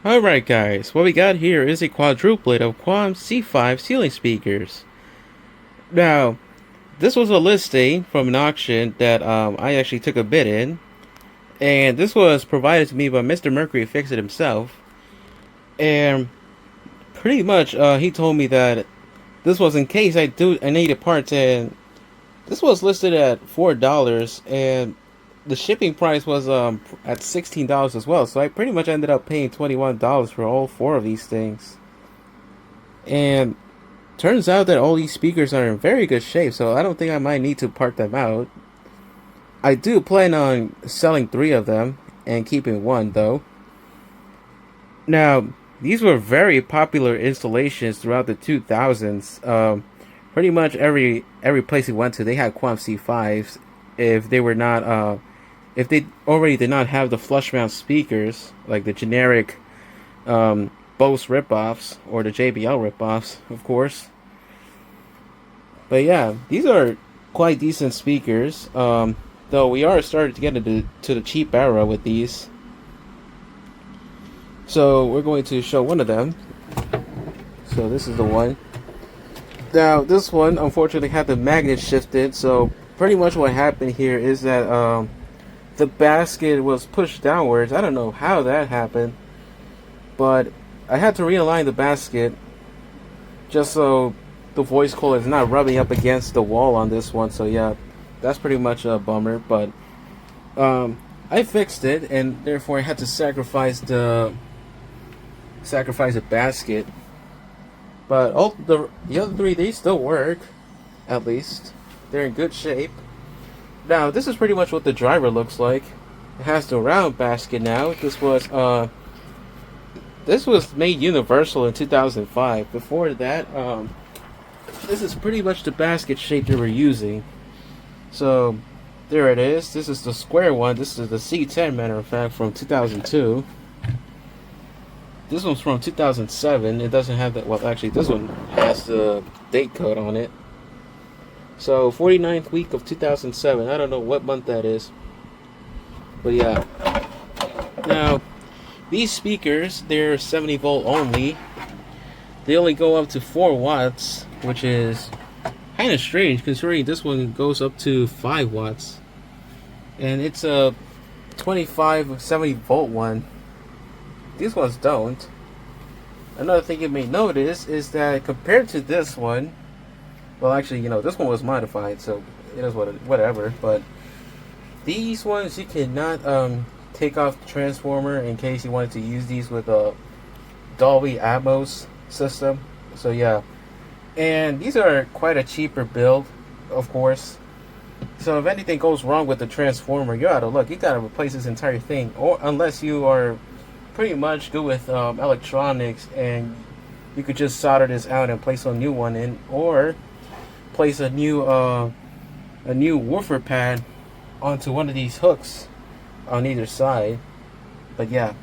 Alright guys, what we got here is a quadruplet of Quam C5 ceiling speakers. Now, this was a listing from an auction that I actually took a bid in. And this was provided to me by Mr. Mercury Fix It himself. And pretty much he told me that this was in case I needed parts, and this was listed at $4 and the shipping price was at $16 as well. So I pretty much ended up paying $21 for all four of these things. And turns out that all these speakers are in very good shape, so I don't think I might need to part them out. I do plan on selling 3 of them and keeping 1 though. Now, these were very popular installations throughout the 2000s. Pretty much every place we went to, they had Quam C5s. If they were not, if they already did not have the flush mount speakers, like the generic Bose ripoffs or the JBL ripoffs, of course. But yeah, these are quite decent speakers. Though we are starting to get into the cheap era with these. So we're going to show one of them. So this is the one. Now this one unfortunately had the magnet shifted, so pretty much what happened here is that the basket was pushed downwards. I don't know how that happened, but I had to realign the basket just so the voice coil is not rubbing up against the wall on this one. So yeah, that's pretty much a bummer, but I fixed it, and therefore I had to sacrifice the basket. But all the other 3, they still work. At least they're in good shape. Now this is pretty much what the driver looks like. It has the round basket now. This was made universal in 2005. Before that, this is pretty much the basket shape they were using. So there it is. This is the square one. This is the C10, matter of fact, from 2002. This one's from 2007. It doesn't have that. Well, actually, this one has the date code on it. So 49th week of 2007. I don't know what month that is, but yeah. Now these speakers, they're 70 volt only. They only go up to 4 watts, which is kind of strange considering this one goes up to 5 watts, and it's a 70 volt one. These ones don't. Another thing you may notice is that compared to this one, well, actually, you know, this one was modified, so it is whatever. But these ones, you cannot take off the transformer in case you wanted to use these with a Dolby Atmos system. So yeah, and these are quite a cheaper build, of course. So if anything goes wrong with the transformer, you're out of luck. You gotta replace this entire thing, or unless you are pretty much good with electronics and you could just solder this out and place a new one in, or place a new woofer pad onto one of these hooks on either side. But yeah,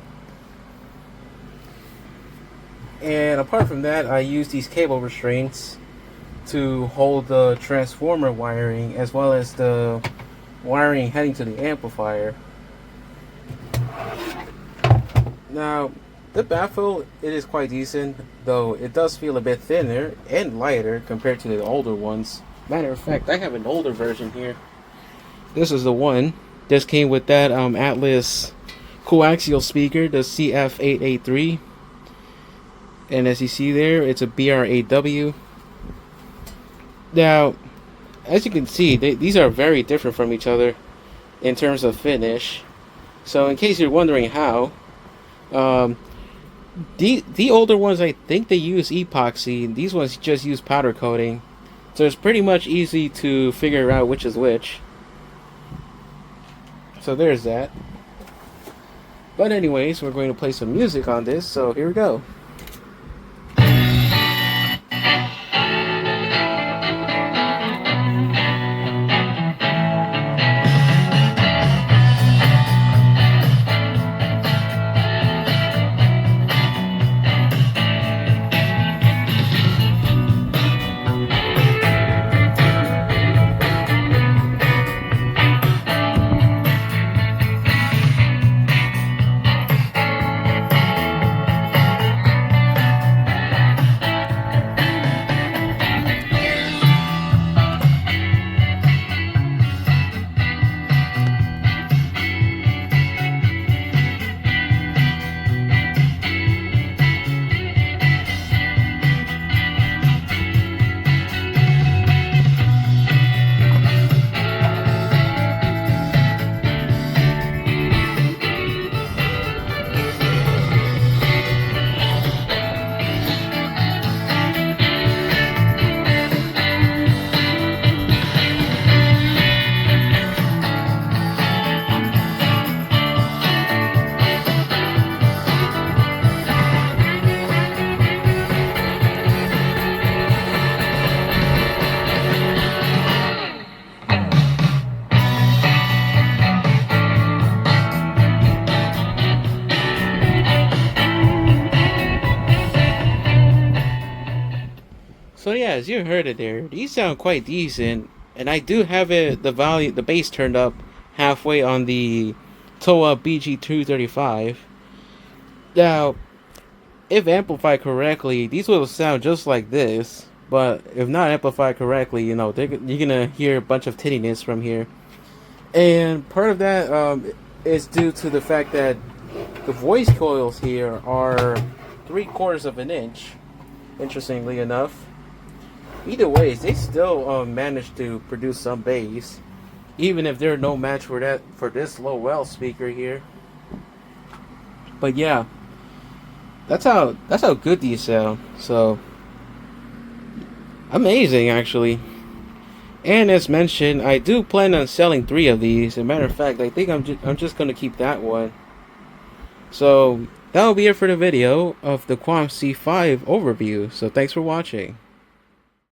and apart from that, I use these cable restraints to hold the transformer wiring as well as the wiring heading to the amplifier. Now the baffle, it is quite decent, though it does feel a bit thinner and lighter compared to the older ones. Matter of fact, I have an older version here. This is the one. This came with that Atlas coaxial speaker, the CF883. And as you see there, it's a BR8W. Now, as you can see, these are very different from each other in terms of finish. So in case you're wondering how, the older ones, I think they use epoxy, and these ones just use powder coating. So it's pretty much easy to figure out which is which. So there's that. But anyways, we're going to play some music on this, so here we go. So yeah, as you heard it there, these sound quite decent, and I do have the bass turned up halfway on the Toa BG235. Now, if amplified correctly, these will sound just like this. But if not amplified correctly, you know, you're gonna hear a bunch of tinniness from here. And part of that is due to the fact that the voice coils here are 3/4 of an inch. Interestingly enough, either ways, they still manage to produce some bass, even if they're no match for this low well speaker here. But yeah, that's how good these sound. So amazing, actually. And as mentioned, I do plan on selling 3 of these. As a matter of fact, I think I'm just gonna keep that one. So that'll be it for the video of the Quam C5 overview. So thanks for watching.